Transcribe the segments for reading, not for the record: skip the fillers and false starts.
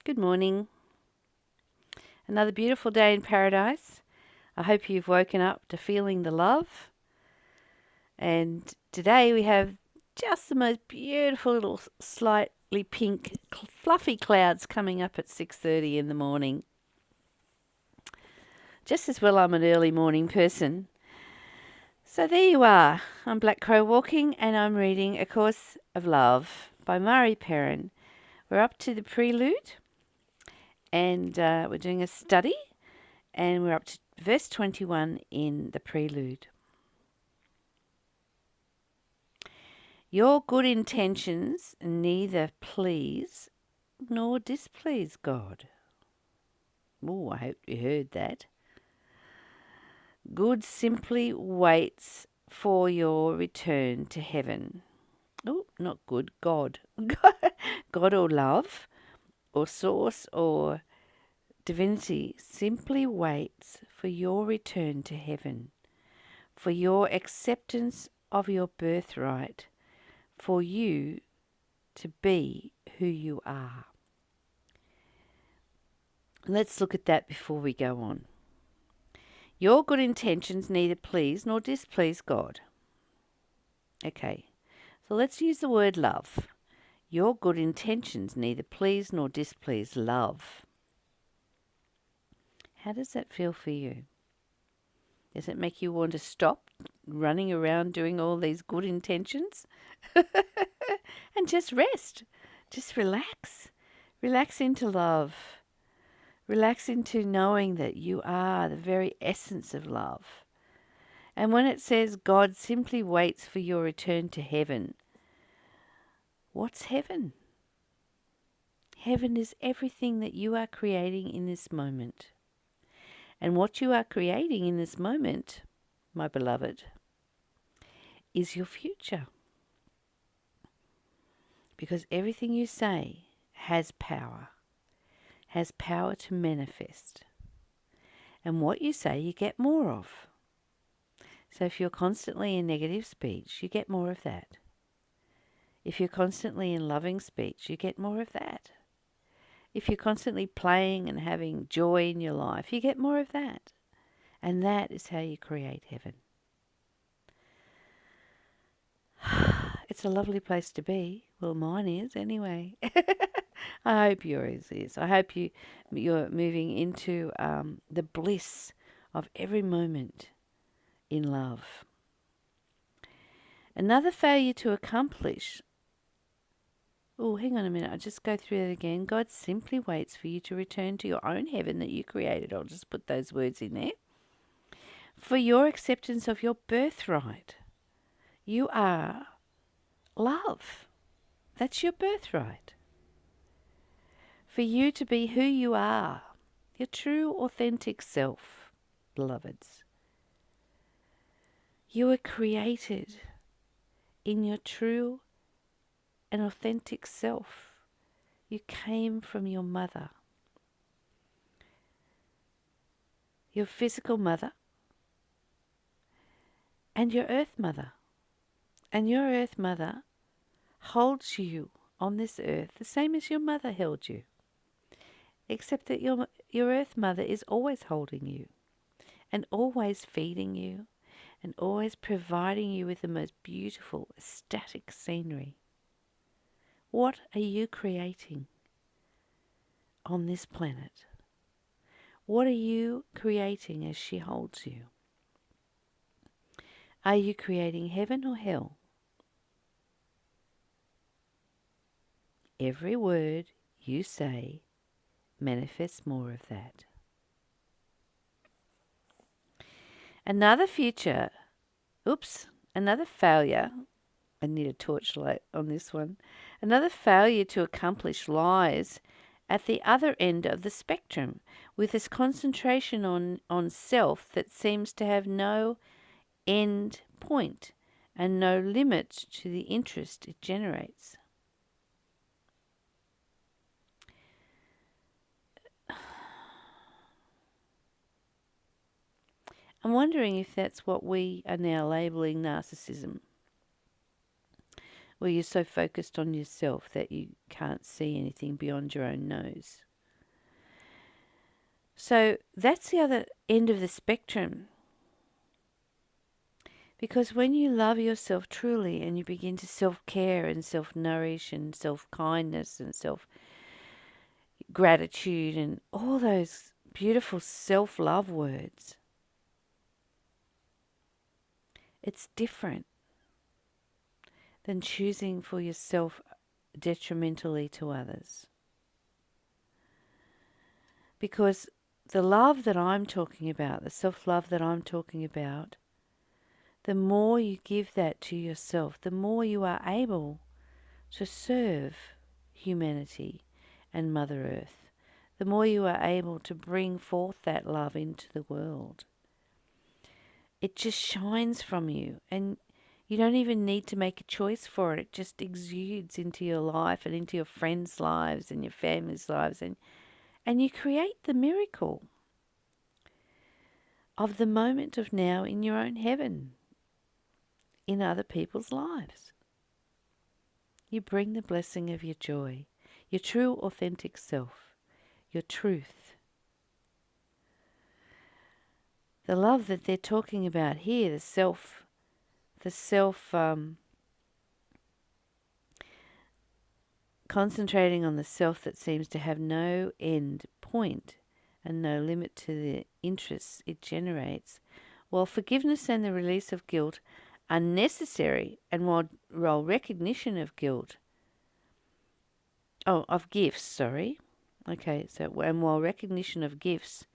Good morning. Another beautiful day in paradise. I hope you've woken up to feeling the love. And today we have just the most beautiful little slightly pink fluffy clouds coming up at 6:30 in the morning. Just as well I'm an early morning person. So there you are. I'm Black Crow Walking and I'm reading A Course of Love by Mari Perron. We're up to the prelude and we're doing a study. And we're up to verse 21 in the prelude. Your good intentions neither please nor displease God. Oh, I hope you heard that. Good simply waits for your return to heaven. Oh, not good, God. God or love or source or divinity simply waits for your return to heaven, for your acceptance of your birthright, for you to be who you are. Let's look at that before we go on. Your good intentions neither please nor displease God. Okay, so let's use the word love. Your good intentions neither please nor displease love. How does that feel for you? Does it make you want to stop running around doing all these good intentions? And just rest. Just relax. Relax into love. Relax into knowing that you are the very essence of love. And when it says God simply waits for your return to heaven, what's heaven? Heaven is everything that you are creating in this moment. And what you are creating in this moment, my beloved, is your future. Because everything you say has power to manifest. And what you say, you get more of. So if you're constantly in negative speech, you get more of that. If you're constantly in loving speech, you get more of that. If you're constantly playing and having joy in your life, you get more of that. And that is how you create heaven. It's a lovely place to be. Well, mine is anyway. I hope yours is. I hope you're moving into the bliss of every moment in love. Another failure to accomplish. Oh, hang on a minute. I'll just go through that again. God simply waits for you to return to your own heaven that you created. I'll just put those words in there. For your acceptance of your birthright. You are love. That's your birthright. For you to be who you are, your true, authentic self, beloveds. You were created in your true and authentic self. You came from your mother, your physical mother, and your earth mother. And your earth mother holds you on this earth the same as your mother held you. Except that your earth mother is always holding you and always feeding you and always providing you with the most beautiful, ecstatic scenery. What are you creating on this planet? What are you creating as she holds you? Are you creating heaven or hell? Every word you say manifests more of that. Another failure, I need a torchlight on this one. Another failure to accomplish lies at the other end of the spectrum, with this concentration on self that seems to have no end point and no limit to the interest it generates. I'm wondering if that's what we are now labelling narcissism, where you're so focused on yourself that you can't see anything beyond your own nose. So that's the other end of the spectrum. Because when you love yourself truly and you begin to self-care and self-nourish and self-kindness and self-gratitude and all those beautiful self-love words, it's different than choosing for yourself detrimentally to others. Because the love that I'm talking about, the self-love that I'm talking about, the more you give that to yourself, the more you are able to serve humanity and Mother Earth, the more you are able to bring forth that love into the world. It just shines from you, and you don't even need to make a choice for it. It just exudes into your life and into your friends' lives and your family's lives, and you create the miracle of the moment of now in your own heaven, in other people's lives. You bring the blessing of your joy, your true authentic self, your truth. The love that they're talking about here, the self concentrating on the self that seems to have no end point and no limit to the interests it generates, while forgiveness and the release of guilt are necessary, and while recognition of gifts, and while recognition of gifts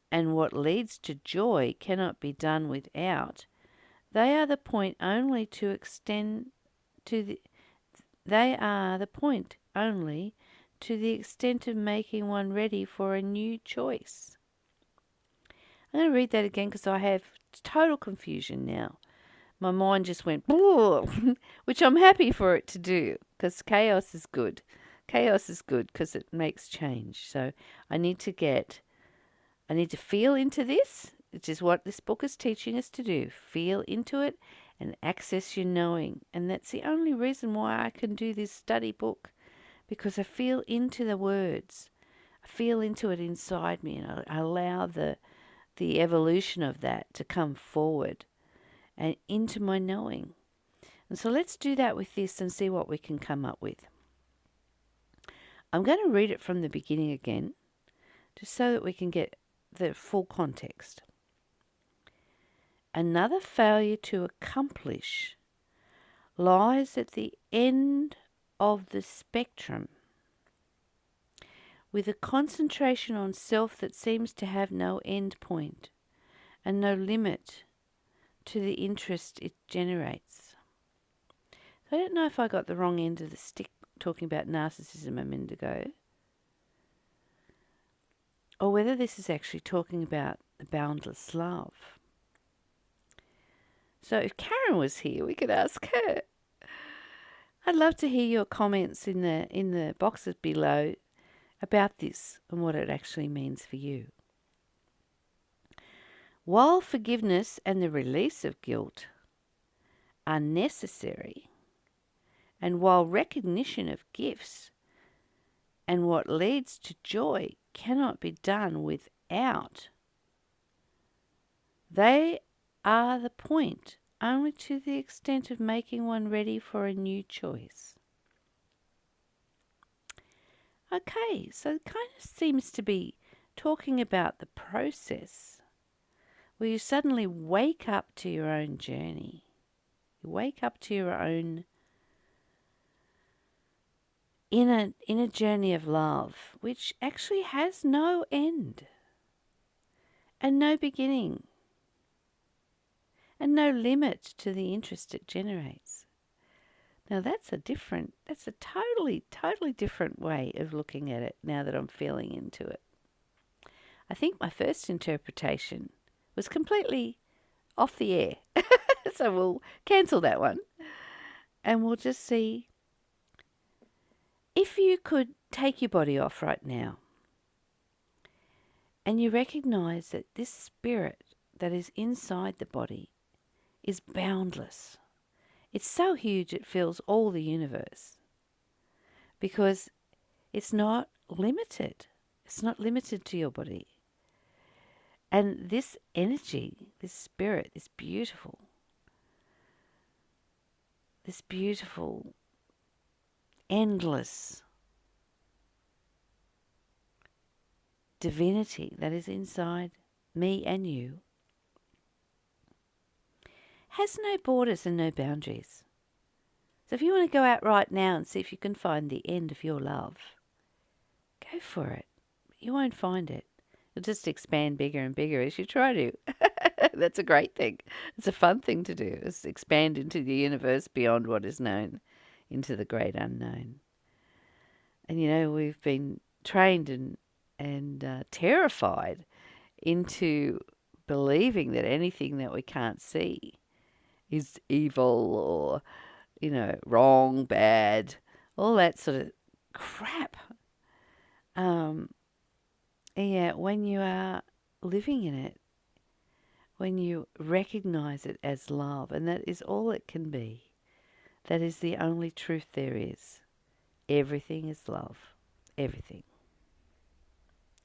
and what leads to joy cannot be done without, they are the point only to extend to the they are the point only to the extent of making one ready for a new choice. I'm going to read that again because I have total confusion now. My mind just went, which I'm happy for it to do, because chaos is good. Chaos is good because it makes change. So I need to feel into this, which is what this book is teaching us to do. Feel into it and access your knowing. And that's the only reason why I can do this study book, because I feel into the words. I feel into it inside me, and I allow the evolution of that to come forward and into my knowing. And so let's do that with this and see what we can come up with. I'm going to read it from the beginning again, just so that we can get the full context. Another failure to accomplish lies at the end of the spectrum, with a concentration on self that seems to have no end point and no limit to the interest it generates. So I don't know if I got the wrong end of the stick talking about narcissism a minute ago, or whether this is actually talking about the boundless love. So if Karen was here, we could ask her. I'd love to hear your comments in the boxes below about this and what it actually means for you. While forgiveness and the release of guilt are necessary, and while recognition of gifts and what leads to joy cannot be done without, they are the point only to the extent of making one ready for a new choice. Okay, so it kind of seems to be talking about the process where you suddenly wake up to your own journey. You wake up to your own inner journey of love, which actually has no end and no beginning and no limit to the interest it generates. Now that's a totally different way of looking at it now that I'm feeling into it. I think my first interpretation was completely off the air. So we'll cancel that one. And we'll just see if you could take your body off right now and you recognize that this spirit that is inside the body is boundless. It's so huge it fills all the universe because it's not limited. It's not limited to your body. And this energy, this spirit, this beautiful, endless divinity that is inside me and you has no borders and no boundaries. So if you want to go out right now and see if you can find the end of your love, go for it. You won't find it. It'll just expand bigger and bigger as you try to. That's a great thing. It's a fun thing to do, is expand into the universe beyond what is known, into the great unknown. And we've been trained and terrified into believing that anything that we can't see is evil or, wrong, bad, all that sort of crap. And yet, when you are living in it, when you recognize it as love, and that is all it can be, that is the only truth there is. Everything is love. Everything.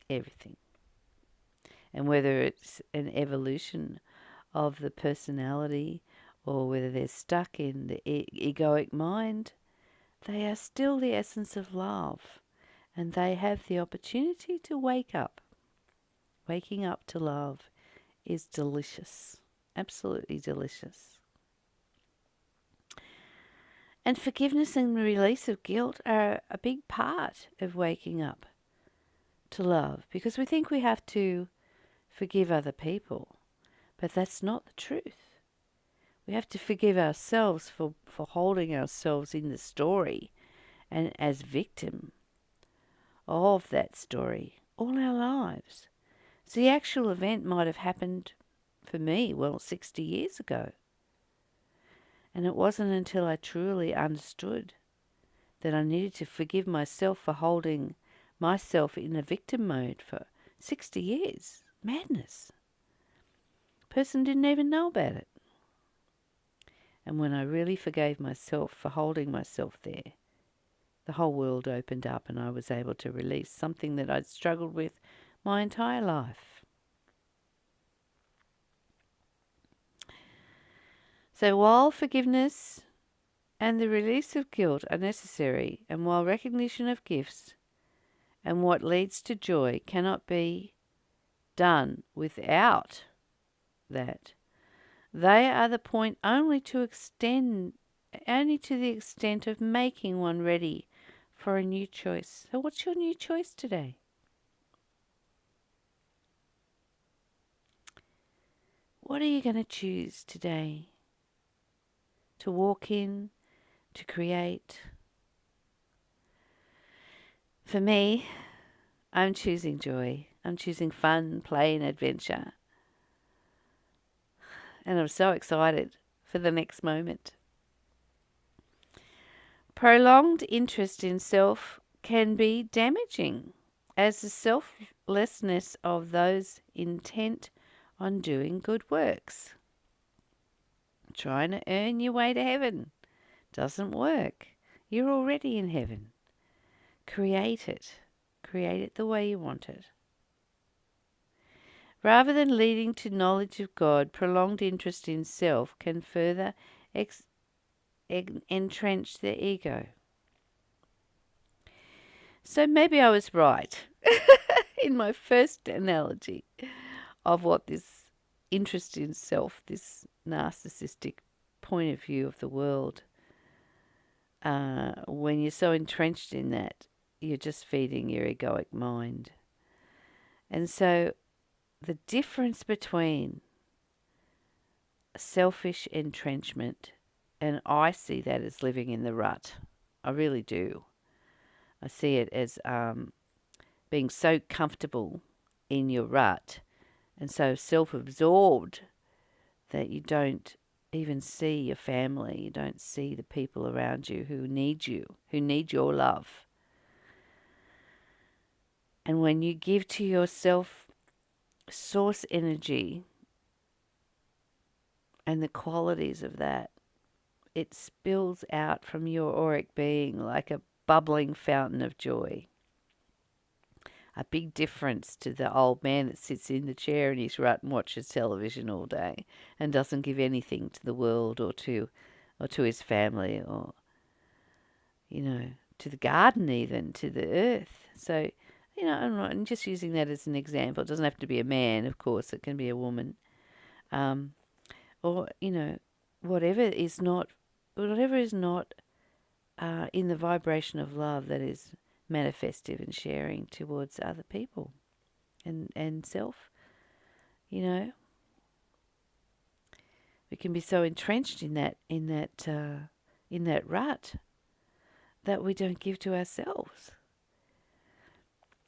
Everything. And whether it's an evolution of the personality or whether they're stuck in the egoic mind, they are still the essence of love. And they have the opportunity to wake up. Waking up to love is delicious. Absolutely delicious. And forgiveness and release of guilt are a big part of waking up to love, because we think we have to forgive other people, but that's not the truth. We have to forgive ourselves for holding ourselves in the story and as victim of that story all our lives. So the actual event might have happened for me, 60 years ago. And it wasn't until I truly understood that I needed to forgive myself for holding myself in a victim mode for 60 years. Madness. Person didn't even know about it. And when I really forgave myself for holding myself there, the whole world opened up and I was able to release something that I'd struggled with my entire life. So while forgiveness and the release of guilt are necessary, and while recognition of gifts and what leads to joy cannot be done without that, they are the point only to the extent of making one ready for a new choice. So what's your new choice today? What are you going to choose today to walk in, to create? For me, I'm choosing joy. I'm choosing fun, play and adventure. And I'm so excited for the next moment. Prolonged interest in self can be damaging, as the selflessness of those intent on doing good works. Trying to earn your way to heaven doesn't work. You're already in heaven. Create it. Create it the way you want it. Rather than leading to knowledge of God, prolonged interest in self can further entrench the ego. So maybe I was right in my first analogy of what this interest in self, this narcissistic point of view of the world, when you're so entrenched in that, you're just feeding your egoic mind. And so the difference between selfish entrenchment, and I see that as living in the rut. I really do. I see it as being so comfortable in your rut and so self-absorbed that you don't even see your family, you don't see the people around you, who need your love. And when you give to yourself source energy and the qualities of that, it spills out from your auric being like a bubbling fountain of joy. a big difference to the old man that sits in the chair in his rut and watches television all day and doesn't give anything to the world or to his family or, to the garden even, to the earth. So, I'm just using that as an example. It doesn't have to be a man, of course. It can be a woman. Um, or, whatever is not, whatever is not in the vibration of love that is manifestive and sharing towards other people and self. We can be so entrenched in that rut that we don't give to ourselves.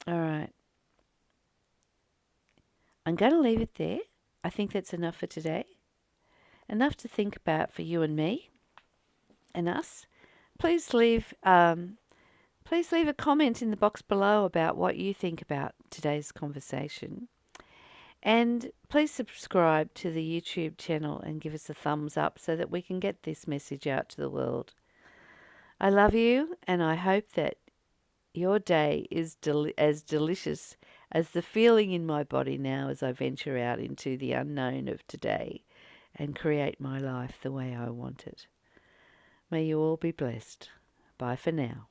All right. I'm going to leave it there. I think that's enough for today. Enough to think about for you and me and us. Please leave a comment in the box below about what you think about today's conversation. And please subscribe to the YouTube channel and give us a thumbs up so that we can get this message out to the world. I love you, and I hope that your day is as delicious as the feeling in my body now as I venture out into the unknown of today and create my life the way I want it. May you all be blessed. Bye for now.